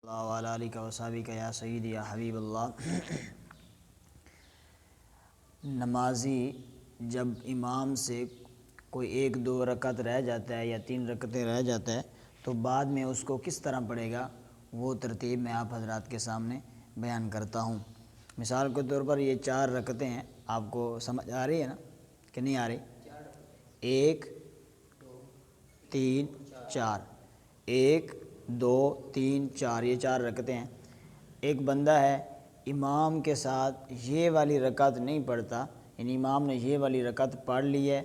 اللہ علیہ علیہ وصحبہ یا سیدی یا حبیب اللہ۔ نمازی جب امام سے کوئی 1-2 رکعت رہ جاتا ہے یا 3 رکعتیں رہ جاتا ہے تو بعد میں اس کو کس طرح پڑھے گا، وہ ترتیب میں آپ حضرات کے سامنے بیان کرتا ہوں۔ مثال کے طور پر یہ 4 رکعتیں ہیں، آپ کو سمجھ آ رہی ہے نا کہ نہیں آ رہی؟ 1 3 4 1 2 3 4 یہ 4 رکعتیں ہیں۔ ایک بندہ ہے امام کے ساتھ یہ والی رکعت نہیں پڑھتا، یعنی امام نے یہ والی رکعت پڑھ لی ہے،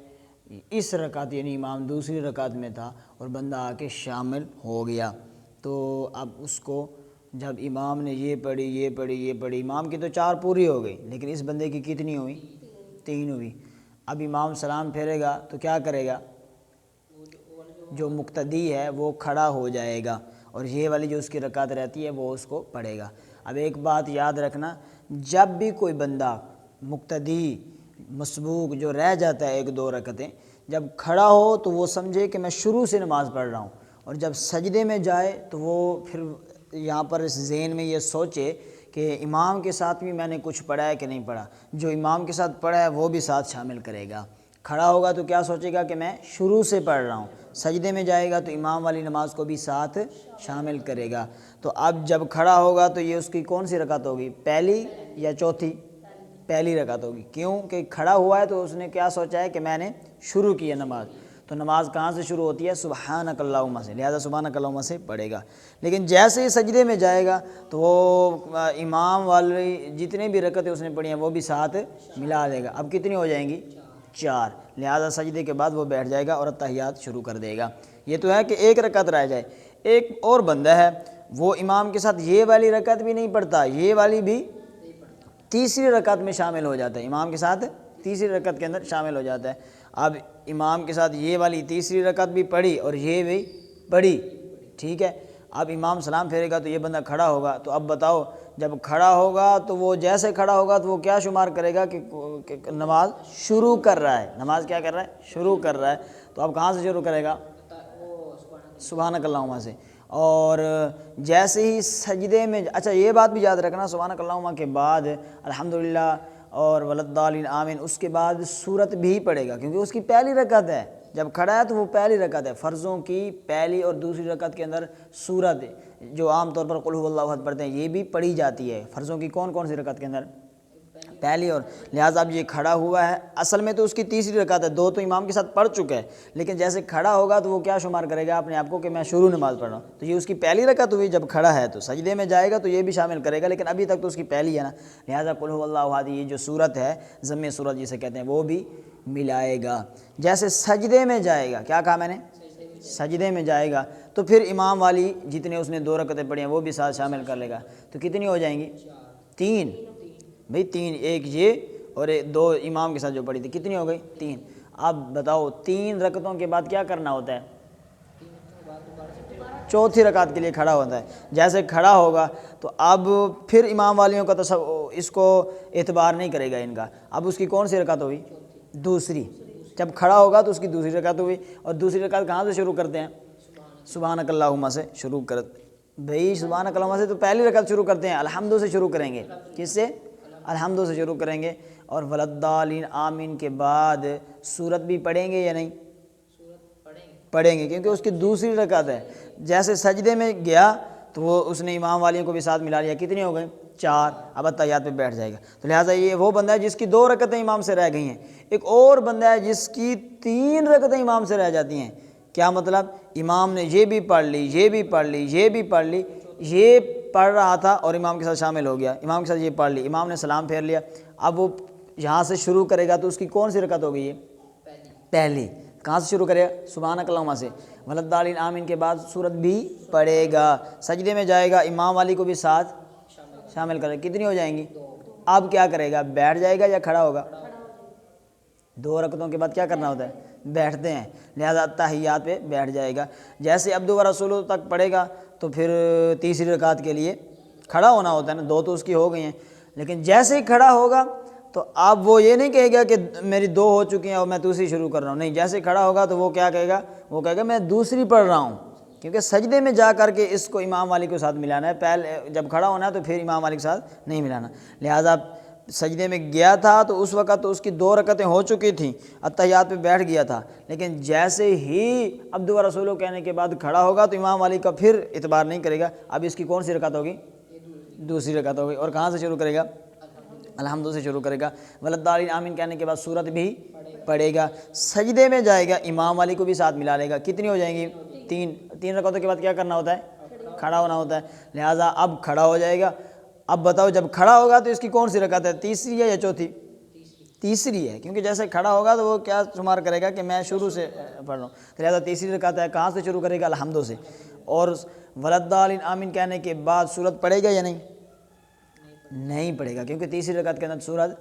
اس رکعت یعنی امام دوسری رکعت میں تھا اور بندہ آ کے شامل ہو گیا، تو اب اس کو جب امام نے یہ پڑھی، امام کی تو 4 پوری ہو گئی لیکن اس بندے کی کتنی ہوئی؟ 3 ہوئی۔ اب امام سلام پھیرے گا تو کیا کرے گا؟ جو مقتدی ہے وہ کھڑا ہو جائے گا اور یہ والی جو اس کی رکعت رہتی ہے وہ اس کو پڑھے گا۔ اب ایک بات یاد رکھنا، جب بھی کوئی بندہ مقتدی مسبوق جو رہ جاتا ہے 1-2 رکعتیں، جب کھڑا ہو تو وہ سمجھے کہ میں شروع سے نماز پڑھ رہا ہوں، اور جب سجدے میں جائے تو وہ پھر یہاں پر اس ذہن میں یہ سوچے کہ امام کے ساتھ بھی میں نے کچھ پڑھا ہے کہ نہیں پڑھا، جو امام کے ساتھ پڑھا ہے وہ بھی ساتھ شامل کرے گا۔ کھڑا ہوگا تو کیا سوچے گا کہ میں شروع سے پڑھ رہا ہوں، سجدے میں جائے گا تو امام والی نماز کو بھی ساتھ شامل کرے گا۔ تو اب جب کھڑا ہوگا تو یہ اس کی کون سی رکعت ہوگی؟ پہلی یا چوتھی؟ پہلی رکعت ہوگی، کیوں کہ کھڑا ہوا ہے تو اس نے کیا سوچا ہے کہ میں نے شروع کی ہے نماز۔ تو نماز کہاں سے شروع ہوتی ہے؟ سبحانک اللہم سے، لہذا سبحانک اللہم سے پڑھے گا۔ لیکن جیسے ہی سجدے میں جائے گا تو وہ امام والی جتنے بھی رکعتیں اس نے پڑھی ہیں وہ بھی ساتھ ملا دے گا۔ اب کتنی ہو جائیں گی؟ 4۔ لہذا سجدے کے بعد وہ بیٹھ جائے گا اور اتحیات شروع کر دے گا۔ یہ تو ہے کہ 1 رکعت رہ جائے۔ ایک اور بندہ ہے وہ امام کے ساتھ یہ والی رکعت بھی نہیں پڑھتا، یہ والی بھی تیسری رکعت میں شامل ہو جاتا ہے، امام کے ساتھ تیسری رکعت کے اندر شامل ہو جاتا ہے۔ اب امام کے ساتھ یہ والی تیسری رکعت بھی پڑھی اور یہ بھی پڑھی، ٹھیک ہے۔ اب امام سلام پھیرے گا تو یہ بندہ کھڑا ہوگا، تو اب بتاؤ جب کھڑا ہوگا تو وہ جیسے کھڑا ہوگا تو وہ کیا شمار کرے گا کہ نماز شروع کر رہا ہے، نماز کیا کر رہا ہے؟ شروع کر رہا ہے۔ تو اب کہاں سے شروع کرے گا؟ سبحانک اللہم سے۔ اور جیسے ہی سجدے میں، اچھا یہ بات بھی یاد رکھنا، سبحانک اللہم کے بعد الحمدللہ اور وللضالین آمین، اس کے بعد سورت بھی پڑھے گا کیونکہ اس کی پہلی رکعت ہے، جب کھڑا ہے تو وہ پہلی رکعت ہے۔ فرضوں کی پہلی اور دوسری رکعت کے اندر سورت جو عام طور پر قل ھو اللہ احد پڑھتے ہیں یہ بھی پڑھی جاتی ہے۔ فرضوں کی کون سی رکعت کے اندر؟ پہلی، اور لہٰذا اب یہ کھڑا ہوا ہے، اصل میں تو اس کی تیسری رکعت ہے، 2 تو امام کے ساتھ پڑھ چکا ہے، لیکن جیسے کھڑا ہوگا تو وہ کیا شمار کرے گا اپنے آپ کو کہ میں شروع نماز پڑھ رہا ہوں، تو یہ اس کی پہلی رکعت ہوئی۔ جب کھڑا ہے تو سجدے میں جائے گا تو یہ بھی شامل کرے گا، لیکن ابھی تک تو اس کی پہلی ہے نا، لہٰذا قل ھو اللہ احد یہ جو سورت ہے ضم سورت جسے کہتے ہیں وہ بھی ملائے گا۔ جیسے سجدے میں جائے گا، کیا کہا میں نے؟ سجدے میں جائے گا تو پھر امام والی جتنے اس نے 2 رکعتیں پڑھی ہیں وہ بھی ساتھ شامل کر لے گا، تو کتنی ہو جائیں گی؟ 3 بھئی 3، ایک یہ اور 2 امام کے ساتھ جو پڑھی تھی، کتنی ہو گئی؟ 3۔ اب بتاؤ 3 رکعتوں کے بعد کیا کرنا ہوتا ہے؟ چوتھی رکعت کے لیے کھڑا ہوتا ہے۔ جیسے کھڑا ہوگا تو اب پھر امام والیوں کا اس کو اعتبار نہیں کرے گا ان کا، اب اس کی کون سی رکعت ہوئی؟ دوسری۔ جب کھڑا ہوگا تو اس کی دوسری رکعت ہوئی، اور دوسری رکعت کہاں سے شروع کرتے ہیں؟ سبحانک اللہم سے شروع بھئی سبحانک اللہم سے تو پہلی رکعت شروع کرتے ہیں، الحمد سے شروع کریں گے۔ کس سے؟ الحمد سے شروع کریں گے، اور وللضالین آمین کے بعد سورت بھی پڑھیں گے یا نہیں؟ پڑھیں گے کیونکہ اس کی دوسری رکعت ہے۔ جیسے سجدے میں گیا تو وہ اس نے امام والیوں کو بھی ساتھ ملا لیا، کتنی ہو گئی؟ 4۔ اب اتحیات پہ بیٹھ جائے گا، تو لہٰذا یہ وہ بندہ ہے جس کی 2 رکعتیں امام سے رہ گئی ہیں۔ ایک اور بندہ ہے جس کی 3 رکعتیں امام سے رہ جاتی ہیں۔ کیا مطلب؟ امام نے یہ بھی پڑھ لی، یہ بھی پڑھ لی، یہ بھی پڑھ لی، یہ پڑھ رہا تھا اور امام کے ساتھ شامل ہو گیا، امام کے ساتھ یہ پڑھ لی، امام نے سلام پھیر لیا، اب وہ یہاں سے شروع کرے گا تو اس کی کون سی رکعت ہو گئی ہے؟ پہلی۔ کہاں سے شروع کرے گا؟ سبحانک اللہم سے، وللضالین آمین کے بعد سورت بھی پڑھے گا، سجدے میں جائے گا، امام والی کو بھی ساتھ شامل کرے گا، کتنی ہو جائیں گی؟ اب کیا کرے گا؟ بیٹھ جائے گا یا کھڑا ہوگا؟ 2 رکعتوں کے بعد کیا کرنا ہوتا ہے؟ بیٹھتے ہیں، لہذا تحیات پہ بیٹھ جائے گا۔ جیسے عبد و رسول تک پڑھے گا تو پھر تیسری رکعت کے لیے کھڑا ہونا ہوتا ہے نا، 2 تو اس کی ہو گئی ہیں، لیکن جیسے ہی کھڑا ہوگا تو اب وہ یہ نہیں کہے گا کہ میری 2 ہو چکی ہیں اور میں دوسری شروع کر رہا ہوں، نہیں، جیسے کھڑا ہوگا تو وہ کیا کہے گا؟ وہ کہے گا میں دوسری پڑھ رہا ہوں، کیونکہ سجدے میں جا کر کے اس کو امام والی کے ساتھ ملانا ہے، پہلے جب کھڑا ہونا ہے تو پھر امام والی کے ساتھ نہیں ملانا، لہٰذا سجدے میں گیا تھا تو اس وقت تو اس کی 2 رکعتیں ہو چکی تھیں، اتحیات پہ بیٹھ گیا تھا، لیکن جیسے ہی عبد و رسولو کہنے کے بعد کھڑا ہوگا تو امام والی کا پھر اعتبار نہیں کرے گا، اب اس کی کون سی رکعت ہوگی؟ دوسری رکعت ہوگی، اور کہاں سے شروع کرے گا؟ الحمد سے شروع کرے گا، وللضالین آمین کہنے کے بعد سورت بھی پڑھے گا، سجدے میں جائے گا، امام والی کو بھی ساتھ ملا لے گا، کتنی ہو جائیں گی؟ 3 رکعتوں کے بعد کیا کرنا ہوتا ہے؟ کھڑا ہونا ہوتا ہے، لہٰذا اب کھڑا ہو جائے گا۔ اب بتاؤ جب کھڑا ہوگا تو اس کی کون سی رکعت ہے؟ تیسری ہے یا چوتھی؟ تیسری ہے، کیونکہ جیسے کھڑا ہوگا تو وہ کیا شمار کرے گا کہ میں شروع سے پڑھ رہا ہوں، لہٰذا تیسری رکعت ہے، کہاں سے شروع کرے گا؟ الحمد سے، اور وللضالین آمین کہنے کے بعد سورت پڑھے گا یا نہیں؟ نہیں پڑھے گا، کیونکہ تیسری رکعت کے اندر سورت